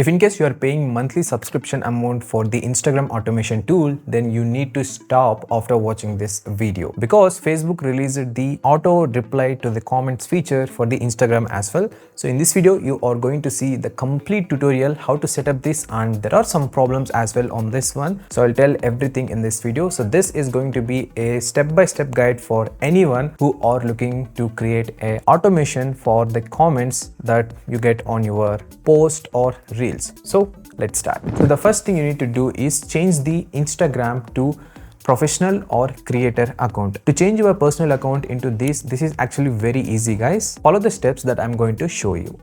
If in case you are paying monthly subscription amount for the Instagram automation tool, then you need to stop after watching this video, because Facebook released the auto reply to the comments feature for the Instagram as well. So in this video, you are going to see the complete tutorial how to set up this, and there are some problems as well on this one. So I'll tell everything in this video. So this is going to be a step-by-step guide for anyone who are looking to create a automation for the comments that you get on your post or reels. So let's start. So the first thing you need to do is change the Instagram to professional or creator account. To change your personal account into this is actually very easy, guys. Follow the steps that I'm going to show you.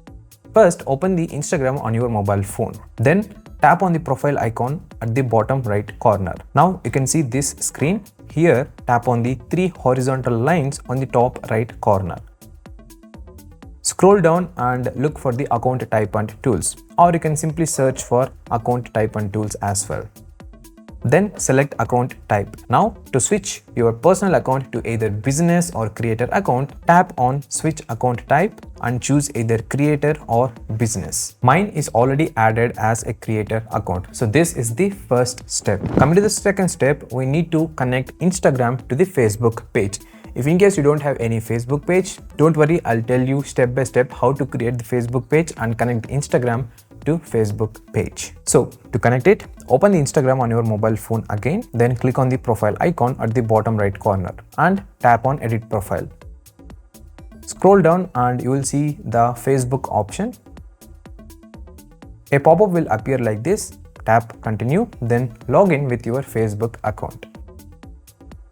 First, open the Instagram on your mobile phone. Then tap on the profile icon at the bottom right corner. Now you can see this screen. Here, tap on the 3 horizontal lines on the top right corner. Scroll down and look for the account type and tools, or you can simply search for account type and tools as well. Then select account type. Now to switch your personal account to either business or creator account, tap on switch account type and choose either creator or business. Mine is already added as a creator account. So this is the first step. Coming to the second step, we need to connect Instagram to the Facebook page. If in case you don't have any Facebook page, don't worry, I'll tell you step by step how to create the Facebook page and connect Instagram to Facebook page. So to connect it, open the Instagram on your mobile phone again, then click on the profile icon at the bottom right corner and tap on edit profile. Scroll down and you will see the Facebook option. A pop-up will appear like this. Tap continue, then log in with your Facebook account.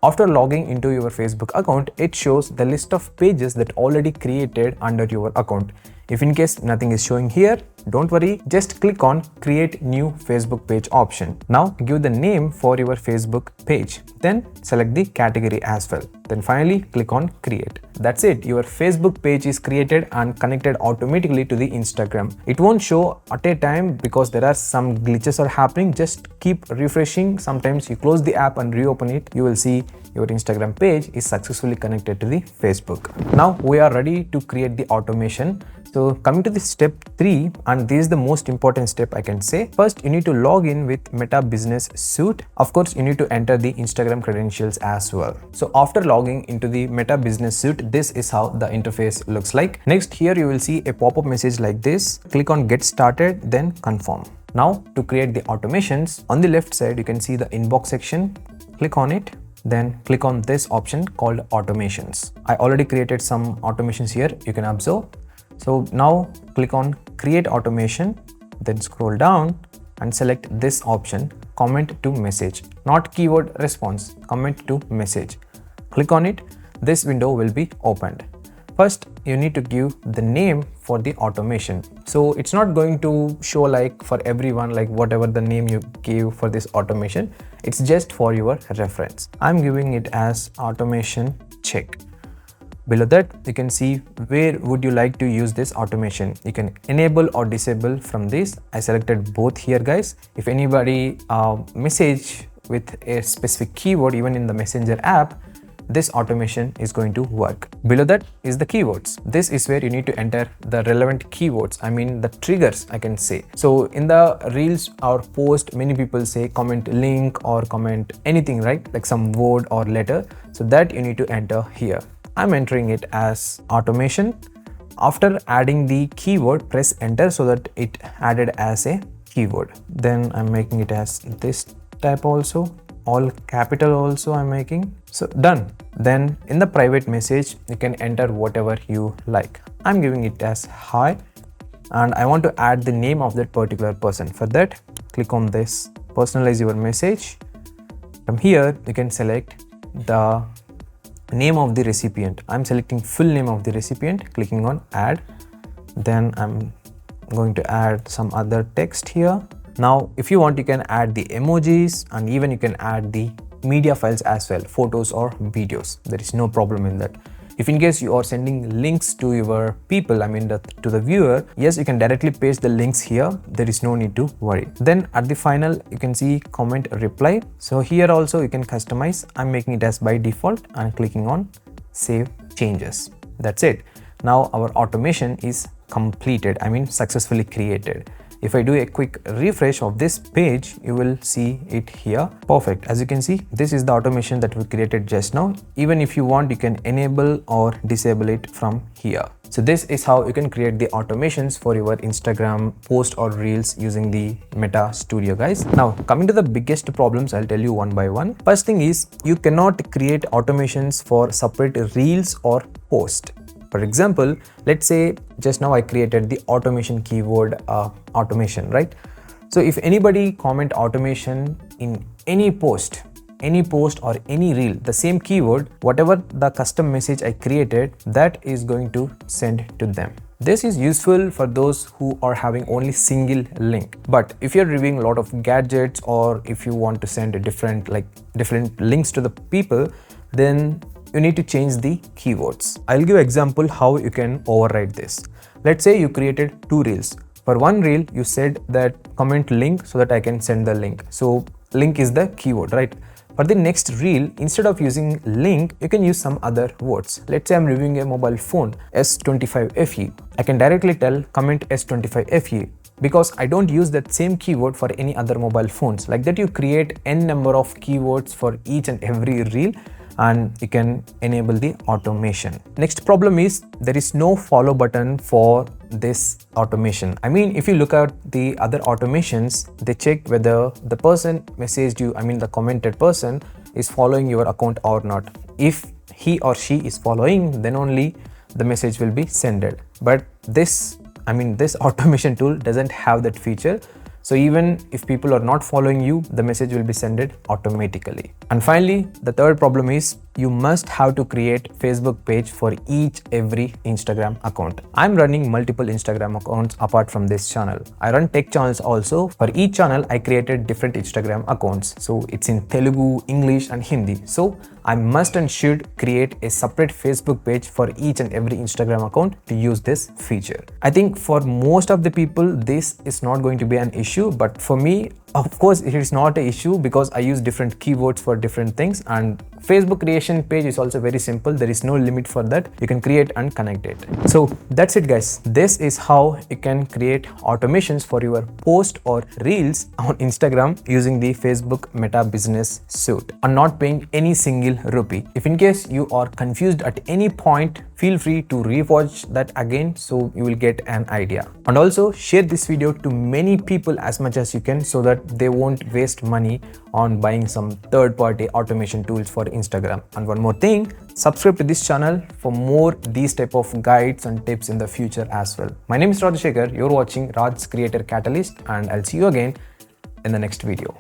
After logging into your Facebook account, it shows the list of pages that already created under your account. If in case nothing is showing here, don't worry, just click on create new Facebook page option. Now give the name for your Facebook page, then select the category as well. Then finally click on create. That's it, your Facebook page is created and connected automatically to the Instagram. It won't show at a time because there are some glitches are happening. Just keep refreshing. Sometimes you close the app and reopen it, you will see your Instagram page is successfully connected to the Facebook. Now we are ready to create the automation. So coming to the step 3, and this is the most important step I can say. First, you need to log in with Meta Business Suite. Of course, you need to enter the Instagram credentials as well. So after logging into the Meta Business Suite, this is how the interface looks like. Next, here you will see a pop-up message like this. Click on get started, then confirm. Now to create the automations, on the left side, you can see the inbox section. Click on it. Then click on this option called automations. I already created some automations here, you can observe. So now click on create automation, then scroll down and select this option, comment to message, not keyword response, comment to message. Click on it, this window will be opened. First, you need to give the name for the automation. So it's not going to show like for everyone, like whatever the name you give for this automation, it's just for your reference. I'm giving it as automation check. Below that, you can see where would you like to use this automation. You can enable or disable from this. I selected both here, guys. If anybody message with a specific keyword, even in the Messenger app, this automation is going to work. Below that is the keywords. This is where you need to enter the relevant keywords. I mean the triggers, I can say. So in the reels or post, many people say comment link or comment anything, right? Like some word or letter. So that you need to enter here. I'm entering it as automation. After adding the keyword, press enter so that it added as a keyword. Then I'm making it as this type also, all capital also I'm making. So done. Then in the private message, you can enter whatever you like. I'm giving it as hi, and I want to add the name of that particular person. For that, click on this, personalize your message. From here, you can select the name of the recipient. I'm selecting full name of the recipient, clicking on add. Then I'm going to add some other text here. Now, if you want, you can add the emojis, and even you can add the media files as well, photos or videos. There is no problem in that. If in case you are sending links to your people, I mean to the viewer, yes, you can directly paste the links here. There is no need to worry. Then at the final, you can see comment reply. So here also you can customize. I'm making it as by default and clicking on save changes. That's it. Now our automation is completed, I mean successfully created. If I do a quick refresh of this page, you will see it here. Perfect. As you can see, this is the automation that we created just now. Even if you want, you can enable or disable it from here. So this is how you can create the automations for your Instagram post or reels using the Meta Studio, guys. Now, coming to the biggest problems, I'll tell you one by one. First thing is, you cannot create automations for separate reels or post. For example, let's say just now I created the automation keyword automation, right? So if anybody comment automation in any post or any reel, the same keyword, whatever the custom message I created, that is going to send to them. This is useful for those who are having only single link. But if you're reviewing a lot of gadgets, or if you want to send a different links to the people, then you need to change the keywords. I'll give example how you can override this. Let's say you created 2 reels. For one reel, you said that comment link so that I can send the link. So link is the keyword, right? For the next reel, instead of using link, you can use some other words. Let's say I'm reviewing a mobile phone, S25 FE. I can directly tell comment S25 FE, because I don't use that same keyword for any other mobile phones. Like that, you create n number of keywords for each and every reel, and you can enable the automation. Next problem is there is no follow button for this automation. I mean, if you look at the other automations, they check whether the person messaged you, the commented person, is following your account or not. If he or she is following, then only the message will be sent. But this automation tool doesn't have that feature. So even if people are not following you, the message will be sent automatically. And finally, the third problem is you must have to create Facebook page for every Instagram account. I'm running multiple Instagram accounts apart from this channel. I run tech channels also. For each channel, I created different Instagram accounts. So it's in Telugu, English and Hindi. So I must and should create a separate Facebook page for each and every Instagram account to use this feature. I think for most of the people, this is not going to be an issue, but for me, of course, it is not an issue because I use different keywords for different things, and Facebook creation page is also very simple. There is no limit for that. You can create and connect it. So that's it, guys. This is how you can create automations for your post or reels on Instagram using the Facebook Meta Business Suite and not paying any single rupee. If in case you are confused at any point, feel free to rewatch that again so you will get an idea. And also share this video to many people as much as you can so that they won't waste money on buying some third-party automation tools for Instagram. And one more thing, subscribe to this channel for more these type of guides and tips in the future as well. My name is Rajshekar. You're watching Raj's Creator Catalyst, and I'll see you again in the next video.